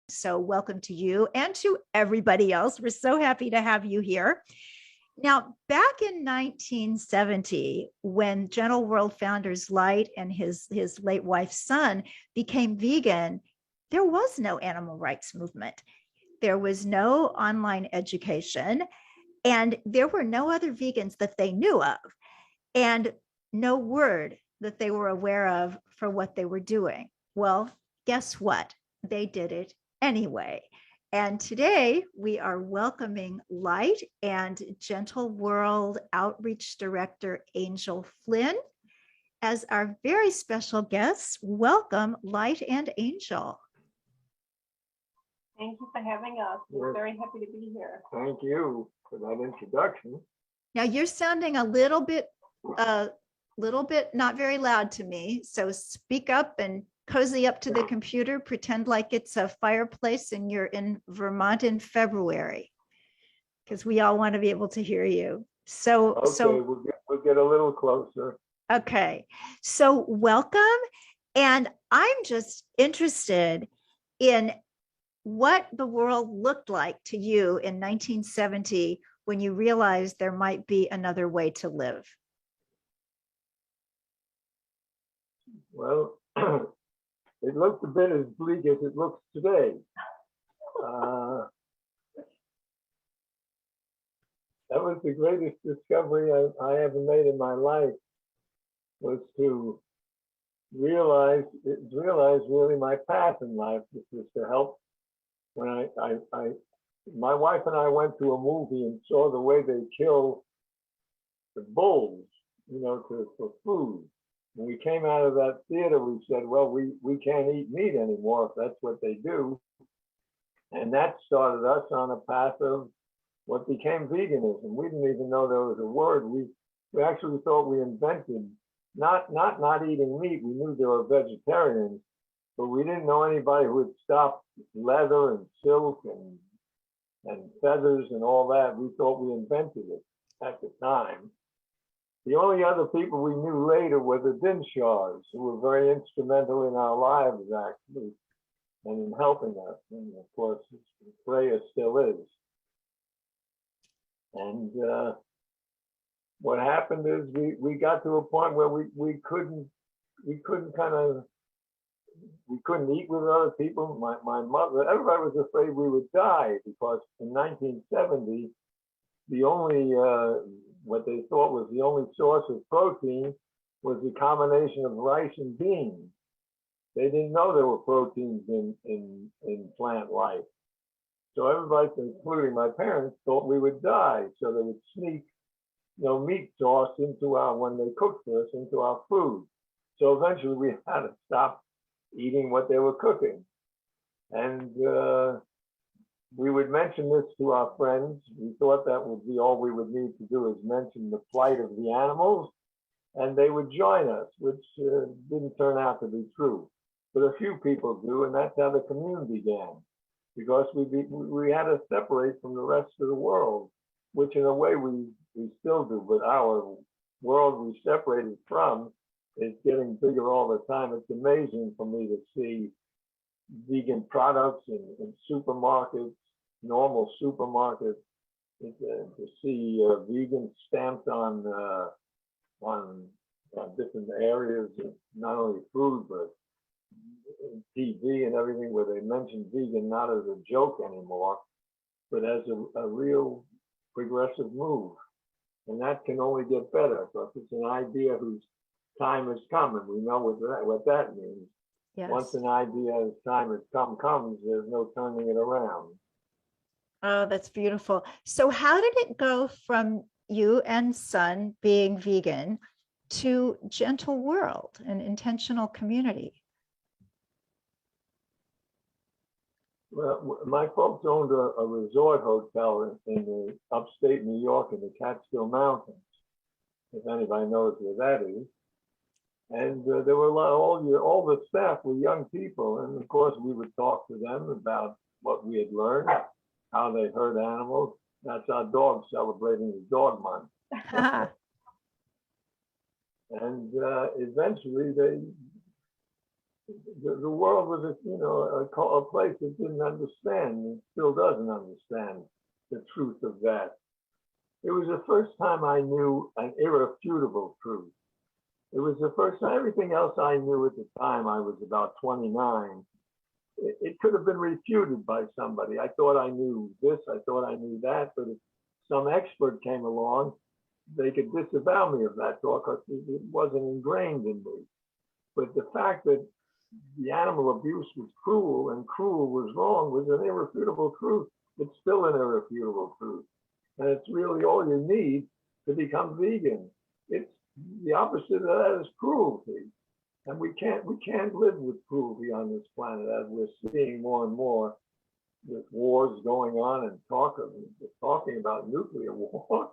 So welcome to you and to everybody else. We're so happy to have you here. Now, back in 1970, when Gentle World founders Light and his late wife's son became vegan, there was no animal rights movement. There was no online education, and there were no other vegans that they knew of, and no word that they were aware of for what they were doing. Well, guess what? They did it anyway. And today we are welcoming Light and Gentle World Outreach Director Angel Flynn as our very special guests. Welcome, Light and Angel. Thank you for having us. We're very happy to be here. Thank you for that introduction. Now you're sounding a little bit not very loud to me. So speak up and cozy up to the computer, pretend like it's a fireplace and you're in Vermont in February, because we all want to be able to hear you. So we'll get a little closer. Okay, so welcome. And I'm just interested in what the world looked like to you in 1970 when you realized there might be another way to live. Well, it looked a bit as bleak as it looks today. That was the greatest discovery I ever made in my life, was to realize really my path in life, which was to help. When my wife and I went to a movie and saw the way they kill the bulls, for food. When we came out of that theater, we said, well, we can't eat meat anymore if that's what they do. And that started us on a path of what became veganism. We didn't even know there was a word. We actually thought we invented not eating meat. We knew there were vegetarians, but we didn't know anybody who had stopped leather and silk and feathers and all that. We thought we invented it at the time. The only other people we knew later were the Dinshars, who were very instrumental in our lives, actually, and in helping us. And of course, Freya still is. And what happened is we got to a point where we couldn't eat with other people. My mother, everybody was afraid we would die, because in 1970, the only what they thought was the only source of protein was the combination of rice and beans. They didn't know there were proteins in plant life. So everybody, including my parents, thought we would die. So they would sneak, meat sauce when they cooked for us, into our food. So eventually we had to stop eating what they were cooking. And we would mention this to our friends. We thought that would be all we would need to do, is mention the plight of the animals, and they would join us, which didn't turn out to be true. But a few people do, and that's how the community began, because we had to separate from the rest of the world, which in a way we still do, but our world we separated from is getting bigger all the time. It's amazing for me to see vegan products in supermarkets, normal supermarkets, to see vegan stamped on different areas, not only food, but TV and everything, where they mention vegan not as a joke anymore, but as a real progressive move. And that can only get better, because it's an idea whose time has come, and we know what that means. Yes. Once an idea's time has comes, there's no turning it around. Oh, that's beautiful. So how did it go from you and son being vegan to Gentle World, an intentional community? Well, my folks owned a resort hotel in the upstate New York in the Catskill Mountains, if anybody knows where that is. And there were all the staff were young people, and of course we would talk to them about what we had learned, how they hurt animals. That's our dog celebrating the dog month. And eventually the world was a place that didn't understand, and still doesn't understand the truth of that. It was the first time I knew an irrefutable truth. It was the first time. Everything else I knew at the time, I was about 29. It could have been refuted by somebody. I thought I knew this, I thought I knew that, but if some expert came along, they could disavow me of that thought because it wasn't ingrained in me. But the fact that the animal abuse was cruel and cruel was wrong was an irrefutable truth. It's still an irrefutable truth. And it's really all you need to become vegan. It's the opposite of that is cruelty. And we can't live with cruelty on this planet, as we're seeing more and more with wars going on and talking about nuclear war.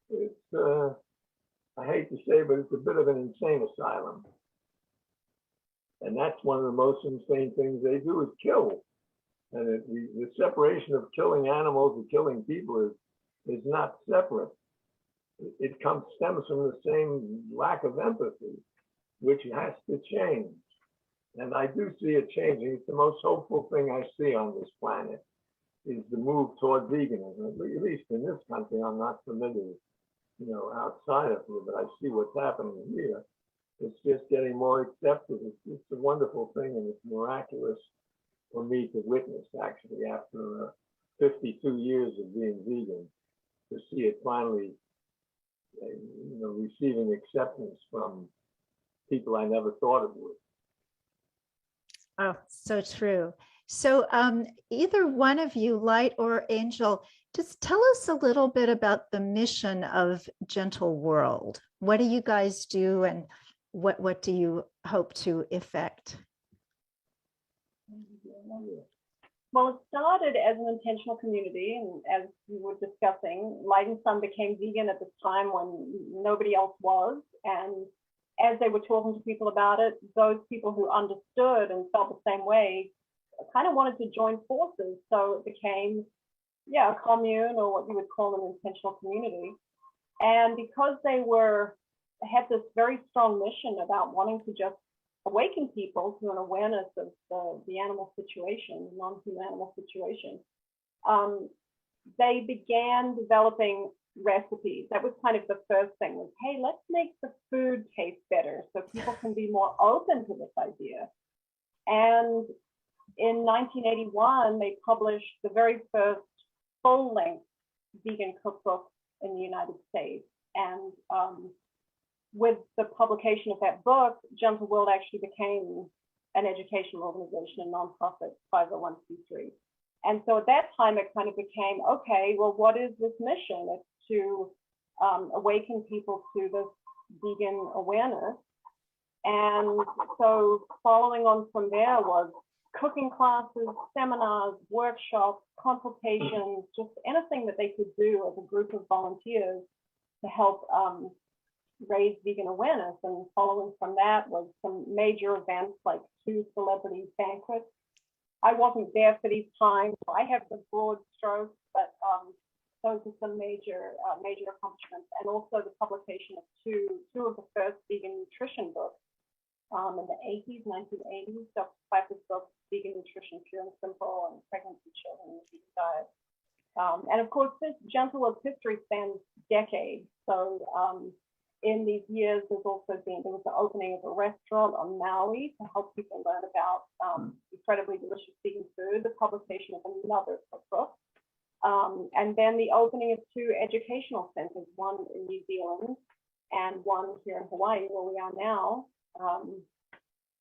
It's I hate to say, but it's a bit of an insane asylum. And that's one of the most insane things they do is kill. And the separation of killing animals and killing people is not separate. It stems from the same lack of empathy, which has to change. And I do see it changing. It's the most hopeful thing I see on this planet is the move toward veganism. At least in this country, I'm not familiar, outside of here, but I see what's happening here. It's just getting more accepted. It's a wonderful thing, and it's miraculous for me to witness, actually, after 52 years of being vegan, to see it finally, receiving acceptance from people I never thought it would. Oh, so true. So either one of you, Light or Angel, just tell us a little bit about the mission of Gentle World. What do you guys do, and what do you hope to effect? Well, it started as an intentional community, and as we were discussing, Light and Sun became vegan at this time when nobody else was. And as they were talking to people about it, those people who understood and felt the same way kind of wanted to join forces. So it became, a commune, or what you would call an intentional community. And because they had this very strong mission about wanting to just awaken people to an awareness of the animal situation, non-human animal situation, they began developing recipes. That was kind of the first thing, was, hey, let's make the food taste better so people can be more open to this idea. And in 1981, they published the very first full-length vegan cookbook in the United States. And with the publication of that book, Gentle World actually became an educational organization, a nonprofit 501c3. And so at that time, it kind of became, okay, well, what is this mission? It's to awaken people to this vegan awareness. And so following on from there was cooking classes, seminars, workshops, consultations, just anything that they could do as a group of volunteers to help raise vegan awareness. And following from that was some major events like 2 celebrity banquets. I wasn't there for these times, so I have the broad strokes, but those are some major accomplishments. And also the publication of two of the first vegan nutrition books in the 1980s, Dr. Piper's book, Vegan Nutrition, Pure and Simple, and Pregnancy Children and the Vegan Diet. And of course, this Gentle World's history spans decades. So in these years, there was the opening of a restaurant on Maui to help people learn about incredibly delicious vegan food, the publication of another cookbook, and then the opening of 2 educational centers, one in New Zealand and one here in Hawaii, where we are now.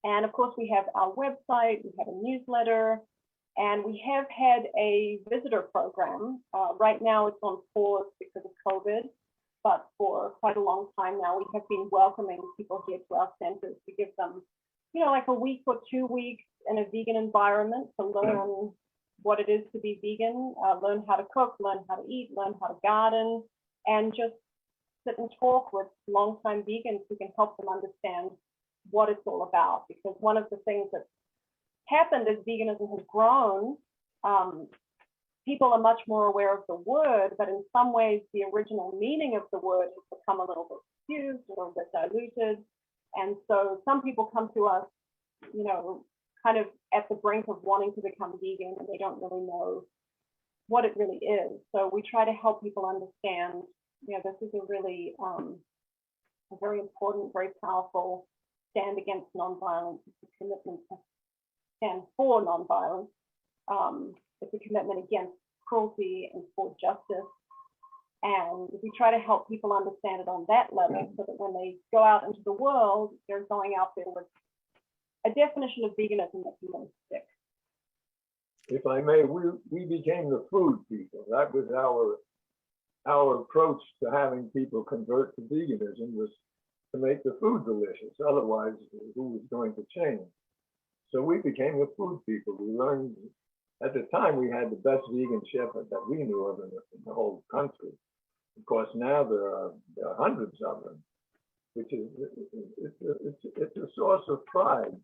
And of course, we have our website, we have a newsletter, and we have had a visitor program. Right now, it's on pause because of COVID. But for quite a long time now, we have been welcoming people here to our centers to give them, like a week or 2 weeks in a vegan environment to learn what it is to be vegan, learn how to cook, learn how to eat, learn how to garden, and just sit and talk with longtime vegans who can help them understand what it's all about. Because one of the things that's happened as veganism has grown, people are much more aware of the word, but in some ways, the original meaning of the word has become a little bit confused, a little bit diluted. And so some people come to us you know, kind of at the brink of wanting to become vegan and they don't really know what it really is. So we try to help people understand, you know, this is a really a very important, very powerful stand against nonviolence. It's a commitment to stand for nonviolence. It's a commitment against cruelty and for justice. And we try to help people understand it on that level so that when they go out into the world, they're going out there with a definition of veganism that can really stick. If I may, we became the food people. That was our approach to having people convert to veganism, was to make the food delicious. Otherwise, who was going to change? So we became the food people. We learned, at the time, we had the best vegan chef that we knew of in the whole country. Of course, now there are hundreds of them, which is it's a source of pride,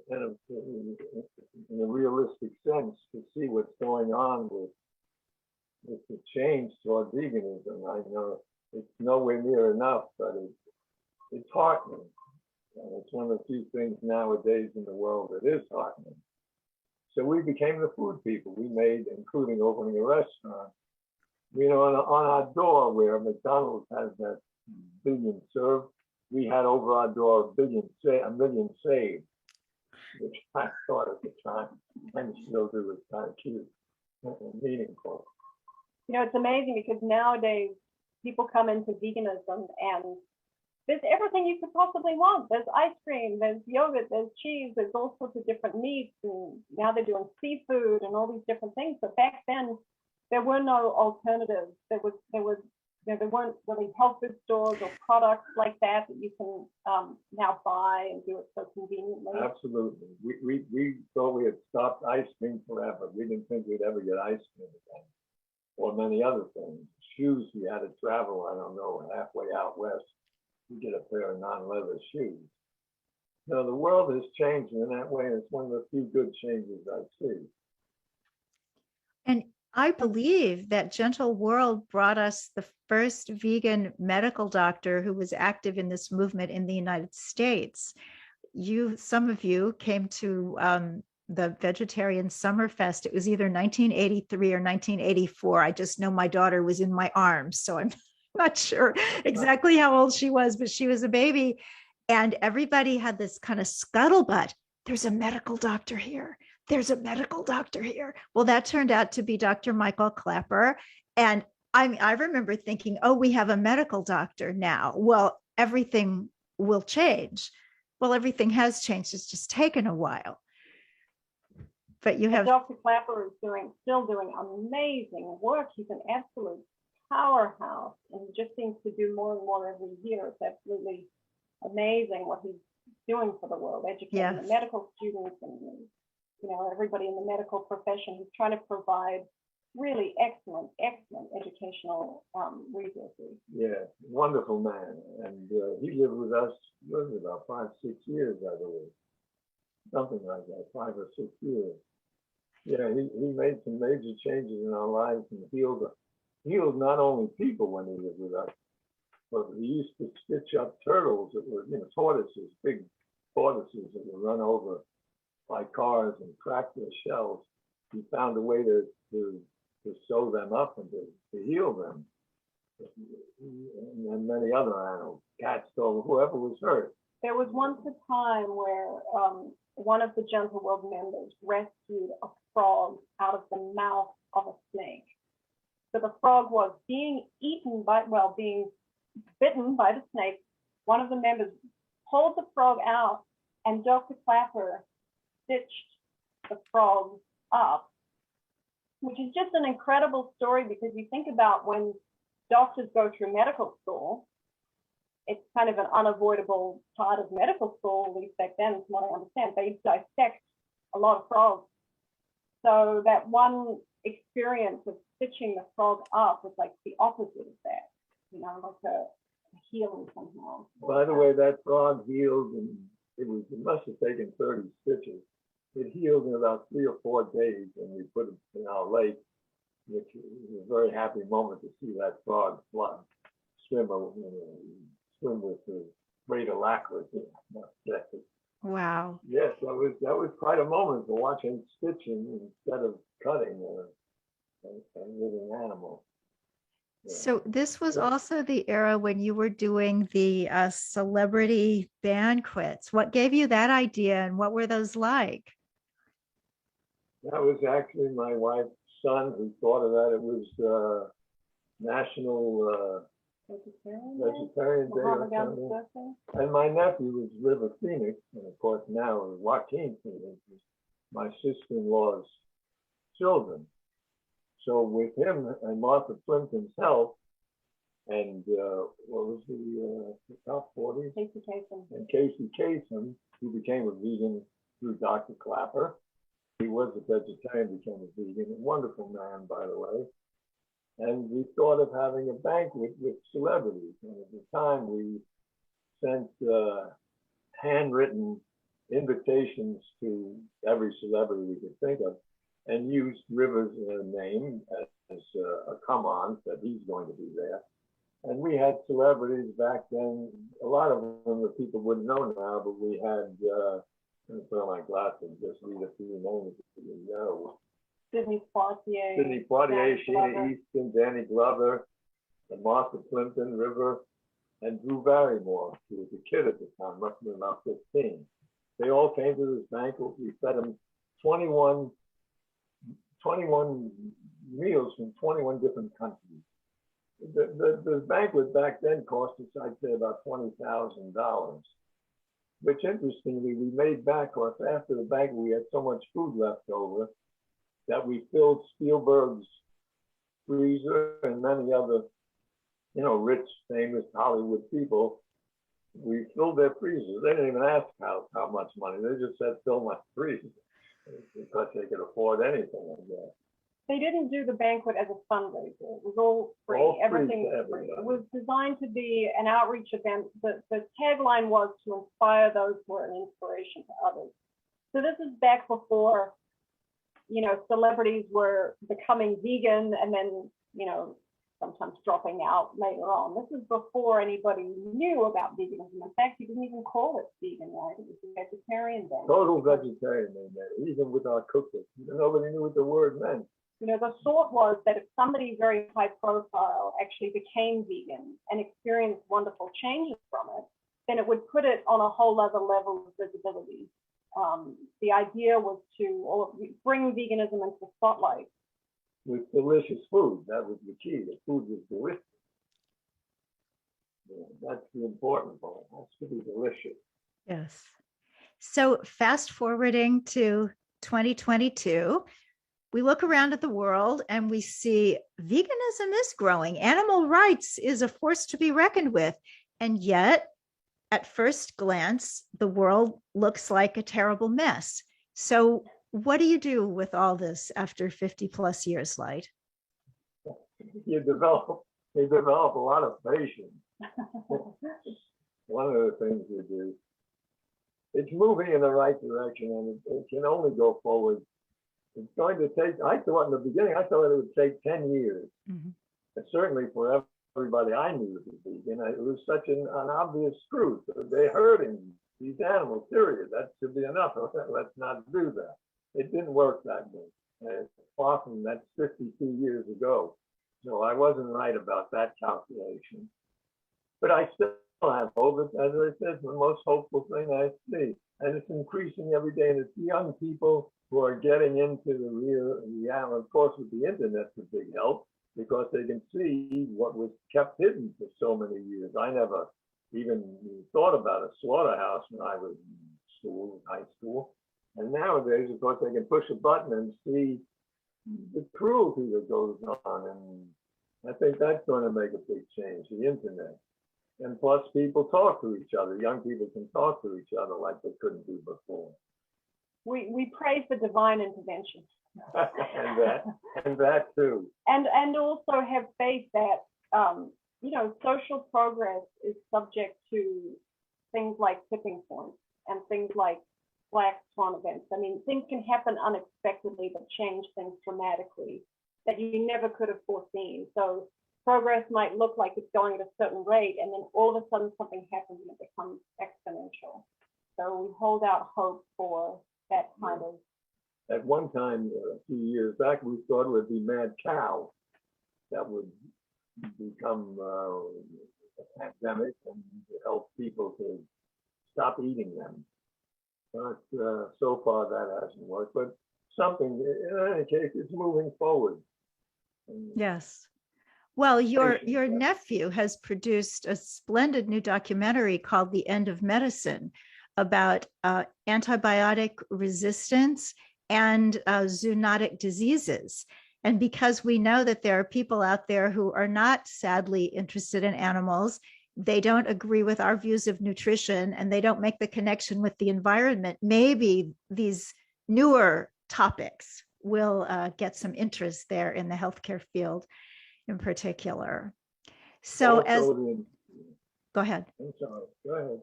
and in a realistic sense, to see what's going on with the change toward veganism. I know it's nowhere near enough, but it's heartening. And it's one of the few things nowadays in the world that is heartening. So we became the food people. We made, including opening a restaurant. You know, on our door where McDonald's has that billion served, we had over our door a million saved, which I thought at the time, and still do, was kind of cute and meaningful. You know, it's amazing because nowadays people come into veganism and there's everything you could possibly want. There's ice cream, there's yogurt, there's cheese, there's all sorts of different meats, and now they're doing seafood and all these different things. But back then, there were no alternatives. There weren't really health food stores or products like that you can now buy and do it so conveniently. Absolutely. We thought we had stopped ice cream forever. We didn't think we'd ever get ice cream again, or many other things. Shoes, we had to travel, I don't know, halfway out west to get a pair of non-leather shoes. You know, the world has changed in that way, and it's one of the few good changes I see. And I believe that Gentle World brought us the first vegan medical doctor who was active in this movement in the United States. Some of you came to the Vegetarian Summerfest. It was either 1983 or 1984. I just know my daughter was in my arms, so I'm not sure exactly how old she was, but she was a baby. And everybody had this kind of scuttlebutt. There's a medical doctor here. There's a medical doctor here. Well, that turned out to be Dr. Michael Clapper. And I remember thinking, oh, we have a medical doctor now. Well, everything will change. Well, everything has changed. It's just taken a while. But you have Dr. Clapper is still doing amazing work. He's an absolute powerhouse, and he just seems to do more and more every year. It's absolutely amazing what he's doing for the world, educating the medical students and, you know, everybody in the medical profession. He's trying to provide really excellent educational resources. Yeah, wonderful man. And he lived with us, what was it, about 5-6 years, I believe. Something like that, 5 or 6 years. Yeah, he made some major changes in our lives and healed not only people when he lived with us, but he used to stitch up turtles that were, you know, tortoises, big tortoises that were run over by cars and crack their shells. He found a way to sew them up and to heal them. And many other animals, cats, dogs, whoever was hurt. There was once a time where one of the Gentle World members rescued a frog out of the mouth of a snake. So the frog was being bitten by the snake. One of the members pulled the frog out, and Dr. Clapper stitched the frog up, which is just an incredible story, because you think about when doctors go through medical school, it's kind of an unavoidable part of medical school, at least back then, from what I understand. They dissect a lot of frogs. So that one experience of stitching the frog up was like the opposite of that, you know, like a healing somehow. By the way, that frog healed, and it must have taken 30 stitches. It healed in about 3 or 4 days, and we put it in our lake, which was a very happy moment to see that frog swim with great alacrity. Wow. Yes, that was quite a moment to watch him stitching instead of cutting a living animal. Yeah. So this was Yeah. also the era when you were doing the celebrity banquets. What gave you that idea and what were those like? That was actually my wife's son who thought of that. It was National Vegetarian Day or something. And my nephew was River Phoenix, and of course now Joaquin Phoenix is my sister-in-law's children. So with him and Martha Plimpton's help, and what was the top 40? Casey Kasem. And Casey Kasem, who became a vegan through Dr. Clapper. He was a vegetarian, became a vegan, a wonderful man, by the way. And we thought of having a banquet with celebrities. And at the time, we sent handwritten invitations to every celebrity we could think of, and used River's name as a come on that he's going to be there. And we had celebrities back then, a lot of them that people wouldn't know now, but we had, let me put on my glasses, just read a few names that you know. Sidney Poitier. Sidney Poitier, Sheena Easton, Danny Glover, and Martha Plimpton, River, and Drew Barrymore, who was a kid at the time, must have been about 15. They all came to this banquet. We fed them 21 meals from 21 different countries. The banquet back then cost us, I'd say, about $20,000, which interestingly we made back, because after the banquet we had so much food left over that we filled Spielberg's freezer and many other, rich, famous Hollywood people. We filled their freezers. They didn't even ask how much money. They just said, fill my freezer, because they could afford anything, I guess. They didn't do the banquet as a fundraiser. It was all free. Everything was free. It was designed to be an outreach event. The tagline was to inspire those who are an inspiration to others. So this is back before, celebrities were becoming vegan and then, sometimes dropping out later on. This is before anybody knew about veganism. In fact, you didn't even call it vegan, right? It was a vegetarian then. Total vegetarian, even with our cookbooks. Nobody knew what the word meant. The thought was that if somebody very high profile actually became vegan and experienced wonderful changes from it, then it would put it on a whole other level of visibility. The idea was to bring veganism into the spotlight. With delicious food, that was the key. The food was delicious. Yeah, that's the important part. It has to be delicious. Yes. So fast forwarding to 2022, we look around at the world and we see veganism is growing. Animal rights is a force to be reckoned with. And yet, at first glance, the world looks like a terrible mess. So what do you do with all this after 50 plus years, Light? You develop a lot of patience. One of the things we do, it's moving in the right direction, and it can only go forward. It's going to take, I thought in the beginning, it would take 10 years. Mm-hmm. And certainly for everybody I knew to be vegan, it was such an obvious truth. They're hurting these animals, period. That should be enough. Let's not do that. It didn't work that way. Far from that's 52 years ago. So I wasn't right about that calculation. But I still have hope. As I said, it's the most hopeful thing I see. And it's increasing every day. And it's young people who are getting into the real, of course, with the internet's a big help, because they can see what was kept hidden for so many years. I never even thought about a slaughterhouse when I was in school, high school. And nowadays, of course, they can push a button and see the cruelty that goes on. And I think that's going to make a big change, the internet. And plus, people talk to each other. Young people can talk to each other like they couldn't do before. We pray for divine intervention. and that too. And also have faith that social progress is subject to things like tipping points and things like black swan events. I mean, things can happen unexpectedly that change things dramatically that you never could have foreseen. So progress might look like it's going at a certain rate, and then all of a sudden something happens and it becomes exponential. So we hold out hope for that kind of. At one time, a few years back, we thought it would be mad cow that would become a pandemic and help people to stop eating them. But so far that hasn't worked. But something, in any case, it's moving forward. And Yes. Well, your Patience, yeah. nephew has produced a splendid new documentary called The End of Medicine about antibiotic resistance and zoonotic diseases. And because we know that there are people out there who are not sadly interested in animals, they don't agree with our views of nutrition, and they don't make the connection with the environment, maybe these newer topics will get some interest there in the healthcare field in particular. So also go ahead. I'm sorry, go ahead.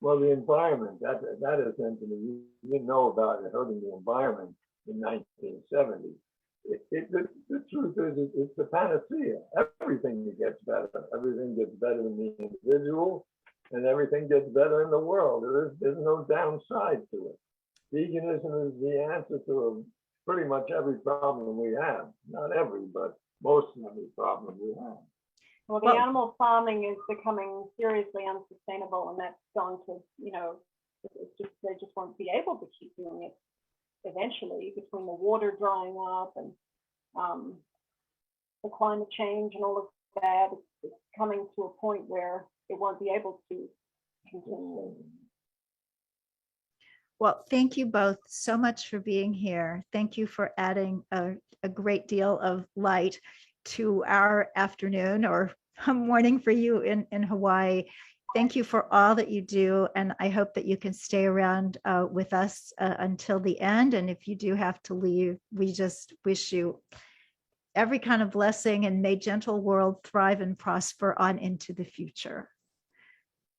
Well, the environment, that is something you didn't know about it hurting the environment in 1970. The truth is, it's the panacea. Everything gets better. Everything gets better in the individual, and everything gets better in the world. There's no downside to it. Veganism is the answer to pretty much every problem we have. Not every, but most of every problem we have. Well, the animal farming is becoming seriously unsustainable, and that's going to, it's just, they just won't be able to keep doing it eventually, between the water drying up and the climate change and all of that. It's coming to a point where it won't be able to continue. Well, thank you both so much for being here. Thank you for adding a great deal of light to our afternoon or morning for you in Hawaii. Thank you for all that you do. And I hope that you can stay around with us until the end. And if you do have to leave, we just wish you every kind of blessing, and may Gentle World thrive and prosper on into the future.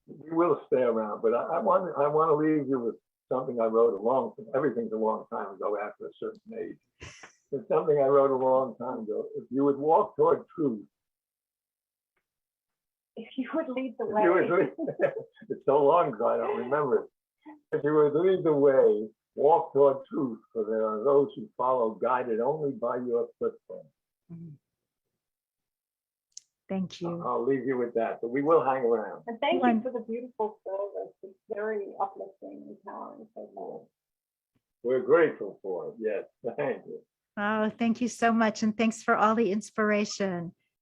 We will stay around, but I want to leave you with something I wrote everything's a long time ago after a certain age. It's something I wrote a long time ago. If you would walk toward truth. If you would lead the way. It's so long ago, I don't remember it. If you would lead the way, walk toward truth, for there are those who follow, guided only by your footprints. Thank you. I'll leave you with that, but we will hang around. And thank you for the beautiful service. It's very uplifting and empowering. So we're grateful for it. Yes, thank you. Oh, thank you so much. And thanks for all the inspiration.